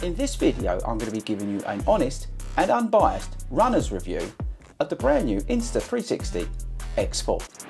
In this video, I'm going to be giving you an honest and unbiased runner's review of the brand new Insta360 X4.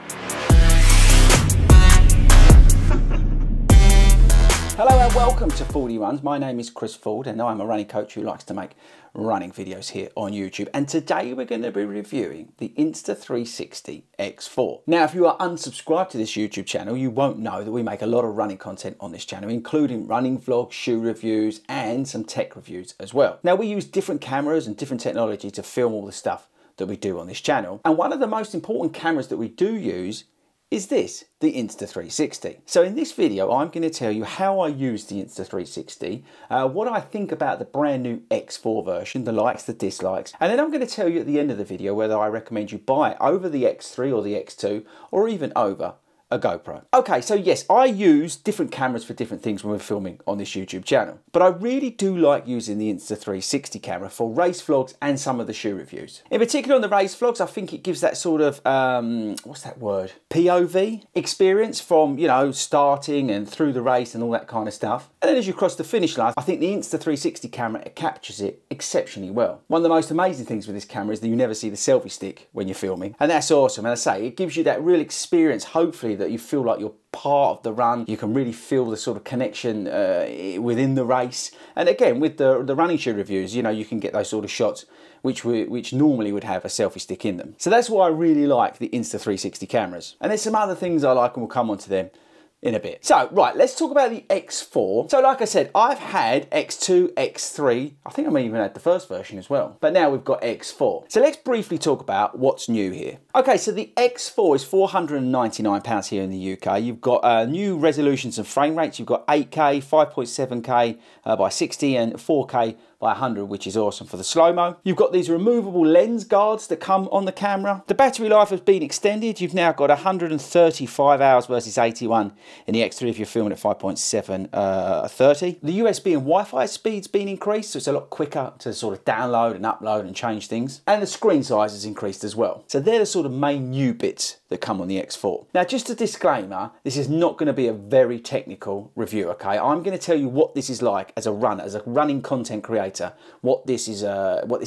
Hello and welcome to Fordy Runs. My name is Chris Ford and I'm a running coach who likes to make running videos here on YouTube. And today we're going to be reviewing the Insta360 X4. Now, if you are unsubscribed to this YouTube channel, you won't know that we make a lot of running content on this channel, including running vlogs, shoe reviews, and some tech reviews as well. Now, we use different cameras and different technology to film all the stuff that we do on this channel. And one of the most important cameras that we do use is this, the Insta360. So in this video, I'm going to tell you how I use the Insta360, what I think about the brand new X4 version, the likes, the dislikes, and then I'm going to tell you at the end of the video whether I recommend you buy it over the X3 or the X2, or even over a GoPro. Okay, so yes, I use different cameras for different things when we're filming on this YouTube channel, but I really do like using the Insta360 camera for race vlogs and some of the shoe reviews. In particular on the race vlogs, I think it gives that sort of, what's that word? POV experience from, you know, starting and through the race and all that kind of stuff. And then as you cross the finish line, I think the Insta360 camera captures it exceptionally well. One of the most amazing things with this camera is that you never see the selfie stick when you're filming, and that's awesome. And I say, it gives you that real experience, hopefully, that you feel like you're part of the run. You can really feel the sort of connection within the race. And again, with the running shoe reviews, you know, you can get those sort of shots which normally would have a selfie stick in them. So that's why I really like the Insta360 cameras. And there's some other things I like, and we'll come on to them in a bit. So, right, let's talk about the X4. So like I said, I've had X2, X3, I think I may even had the first version as well, but now we've got X4. So let's briefly talk about what's new here. Okay, so the X4 is £499 here in the UK. You've got new resolutions and frame rates. You've got 8K, 5.7K by 60 and 4K by 100, which is awesome for the slow-mo. You've got these removable lens guards that come on the camera. The battery life has been extended. You've now got 135 hours versus 81 in the X3 if you're filming at 5.730. The USB and Wi-Fi speed's been increased, so it's a lot quicker to sort of download and upload and change things. And the screen size has increased as well. So they're the sort of main new bits that come on the X4. Now, just a disclaimer, this is not going to be a very technical review, okay? I'm going to tell you what this is like as a runner, as a running content creator, what this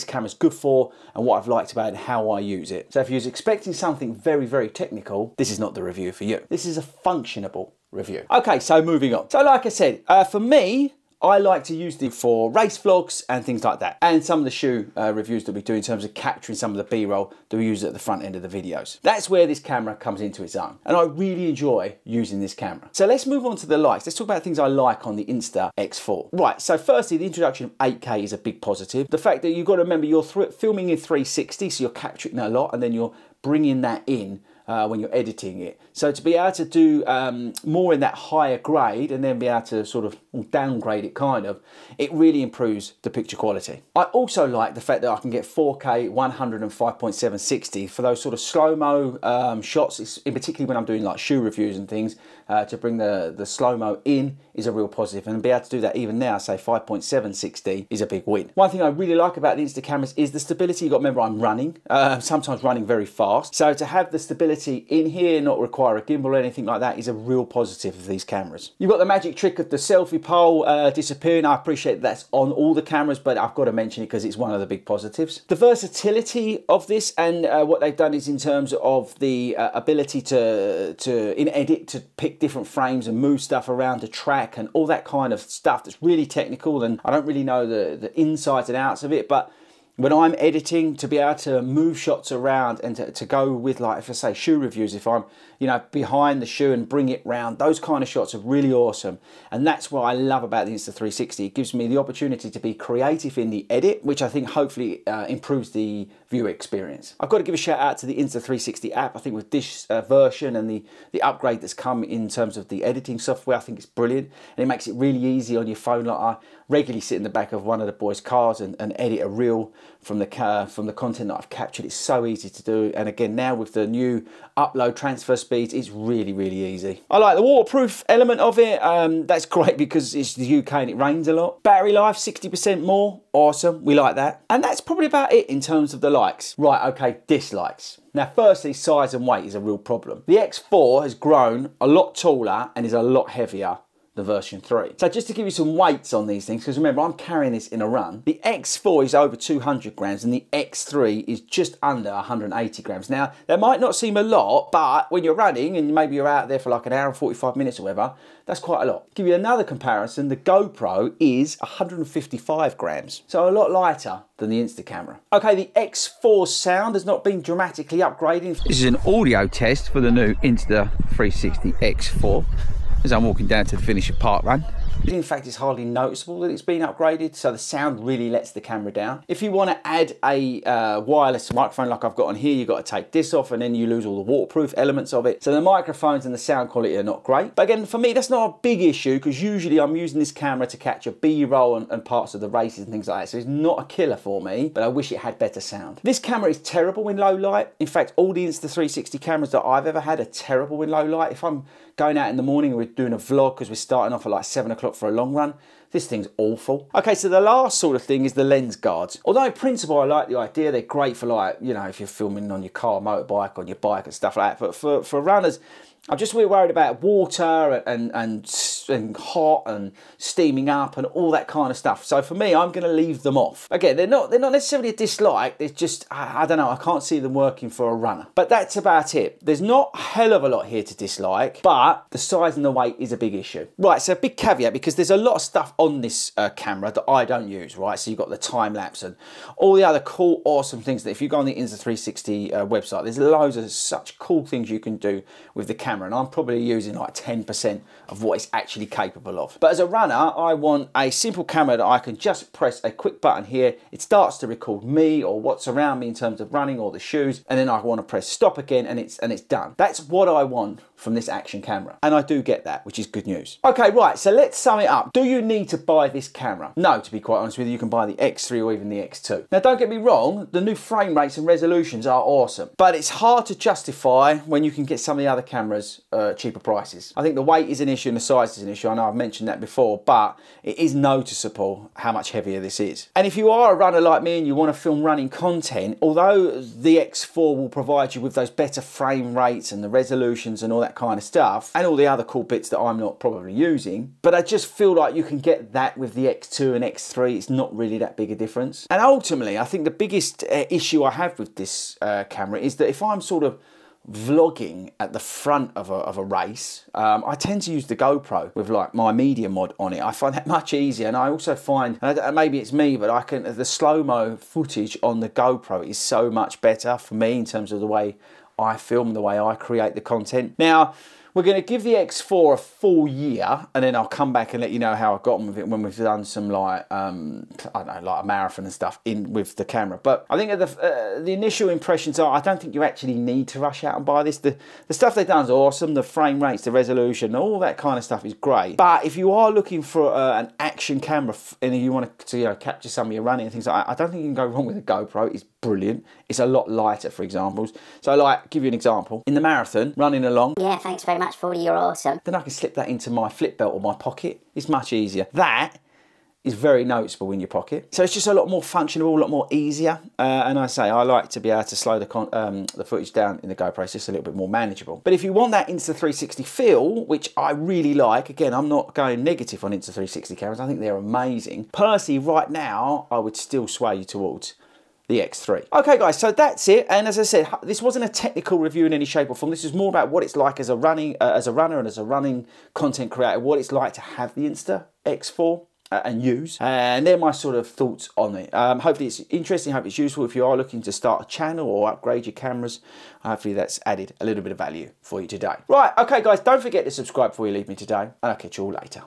camera's good for and what I've liked about it and how I use it. So if you're expecting something very, very technical, this is not the review for you. This is a functionable review. Okay, so moving on. So like I said, for me, I like to use it for race vlogs and things like that, and some of the shoe reviews that we do in terms of capturing some of the B-roll that we use at the front end of the videos. That's where this camera comes into its own, and I really enjoy using this camera. So let's move on to the likes. Let's talk about things I like on the Insta X4. Right, so firstly, the introduction of 8K is a big positive. The fact that you've got to remember you're filming in 360, so you're capturing a lot, and then you're bringing that in when you're editing it. So to be able to do more in that higher grade and then be able to sort of downgrade it kind of, it really improves the picture quality. I also like the fact that I can get 4K 100 and 5.760 for those sort of slow-mo shots, in particularly when I'm doing like shoe reviews and things, to bring the slow-mo in is a real positive, and be able to do that even now, say 5.760 is a big win. One thing I really like about the Insta cameras is the stability. You've got to remember I'm running, sometimes running very fast, so to have the stability in here, not require a gimbal or anything like that, is a real positive of these cameras. You've got the magic trick of the selfie pole disappearing. I appreciate that's on all the cameras, but I've got to mention it because it's one of the big positives. The versatility of this, and what they've done is in terms of the ability to in edit to pick different frames and move stuff around to track and all that kind of stuff that's really technical, and I don't really know the insides and outs of it, but when I'm editing, to be able to move shots around and to go with, like, if I say shoe reviews, if I'm, you know, behind the shoe and bring it round, those kind of shots are really awesome. And that's what I love about the Insta360. It gives me the opportunity to be creative in the edit, which I think hopefully improves the viewer experience. I've got to give a shout out to the Insta360 app. I think with this version and the upgrade that's come in terms of the editing software, I think it's brilliant. And it makes it really easy on your phone. Like, I regularly sit in the back of one of the boys' cars and edit a reel from the content that I've captured. It's so easy to do, and again now with the new upload transfer speeds, it's really, really easy. I like the waterproof element of it. That's great because it's the UK and it rains a lot. Battery life 60% more, awesome, we like that. And that's probably about it in terms of the likes. Right, okay, dislikes. Now firstly, size and weight is a real problem. The X4 has grown a lot taller and is a lot heavier the version 3. So just to give you some weights on these things, because remember, I'm carrying this in a run. The X4 is over 200 grams and the X3 is just under 180 grams. Now, that might not seem a lot, but when you're running and maybe you're out there for like an hour and 45 minutes or whatever, that's quite a lot. To give you another comparison, the GoPro is 155 grams, so a lot lighter than the Insta camera. Okay, the X4 sound has not been dramatically upgraded. This is an audio test for the new Insta360 X4 as I'm walking down to the finish of park run. In fact, it's hardly noticeable that it's been upgraded, so the sound really lets the camera down. If you want to add a wireless microphone like I've got on here, you've got to take this off and then you lose all the waterproof elements of it. So the microphones and the sound quality are not great. But again, for me, that's not a big issue because usually I'm using this camera to capture B-roll and parts of the races and things like that. So it's not a killer for me, but I wish it had better sound. This camera is terrible in low light. In fact, all the Insta360 cameras that I've ever had are terrible in low light. If I'm going out in the morning, we're doing a vlog because we're starting off at like 7 o'clock for a long run, this thing's awful. Okay, so the last sort of thing is the lens guards. Although in principle I like the idea, they're great for, like, you know, if you're filming on your car, motorbike, on your bike and stuff like that. But for runners, I'm just really worried about water and hot and steaming up and all that kind of stuff. So for me, I'm going to leave them off. Again, they're not necessarily a dislike. It's just, I don't know, I can't see them working for a runner. But that's about it. There's not a hell of a lot here to dislike, but the size and the weight is a big issue. Right, so a big caveat, because there's a lot of stuff on this camera that I don't use, right? So you've got the time lapse and all the other cool, awesome things that if you go on the Insta360 website, there's loads of such cool things you can do with the camera. And I'm probably using like 10% of what it's actually capable of. But as a runner, I want a simple camera that I can just press a quick button here. It starts to record me or what's around me in terms of running or the shoes. And then I want to press stop again and it's done. That's what I want from this action camera. And I do get that, which is good news. Okay, right, so let's sum it up. Do you need to buy this camera? No, to be quite honest with you, you can buy the X3 or even the X2. Now, don't get me wrong, the new frame rates and resolutions are awesome, but it's hard to justify when you can get some of the other cameras cheaper prices. I think the weight is an issue and the size is an issue. I know I've mentioned that before, but it is noticeable how much heavier this is. And if you are a runner like me and you want to film running content, although the X4 will provide you with those better frame rates and the resolutions and all that kind of stuff, and all the other cool bits that I'm not probably using, but I just feel like you can get that with the X2 and X3. It's not really that big a difference. And ultimately, I think the biggest issue I have with this camera is that if I'm sort of vlogging at the front of a race, I tend to use the GoPro with like my media mod on it. I find that much easier, and I also find, and maybe it's me, but I can, the slow-mo footage on the GoPro is so much better for me in terms of the way I film, the way I create the content. Now, we're going to give the X4 a full year, and then I'll come back and let you know how I've gotten with it when we've done some like, I don't know, like a marathon and stuff in with the camera. But I think the initial impressions are, I don't think you actually need to rush out and buy this. The stuff they've done is awesome. The frame rates, the resolution, all that kind of stuff is great. But if you are looking for an action camera and you want to, you know, capture some of your running and things like that, I don't think you can go wrong with a GoPro. It's brilliant. It's a lot lighter, for examples. So, like, give you an example. In the marathon, running along. Yeah, thanks very much, 40, you're awesome. Then I can slip that into my flip belt or my pocket. It's much easier. That is very noticeable in your pocket. So it's just a lot more functional, a lot more easier. And I say, I like to be able to slow the footage down in the GoPro. It's just a little bit more manageable. But if you want that Insta360 feel, which I really like, again, I'm not going negative on Insta360 cameras. I think they're amazing. Personally, right now, I would still sway you towards the X3. Okay guys, so that's it. And as I said, this wasn't a technical review in any shape or form. This is more about what it's like as a runner and as a running content creator, what it's like to have the Insta X4 and use. And they're my sort of thoughts on it. Hopefully it's interesting, hope it's useful if you are looking to start a channel or upgrade your cameras. Hopefully that's added a little bit of value for you today. Right, okay guys, don't forget to subscribe before you leave me today, and I'll catch you all later.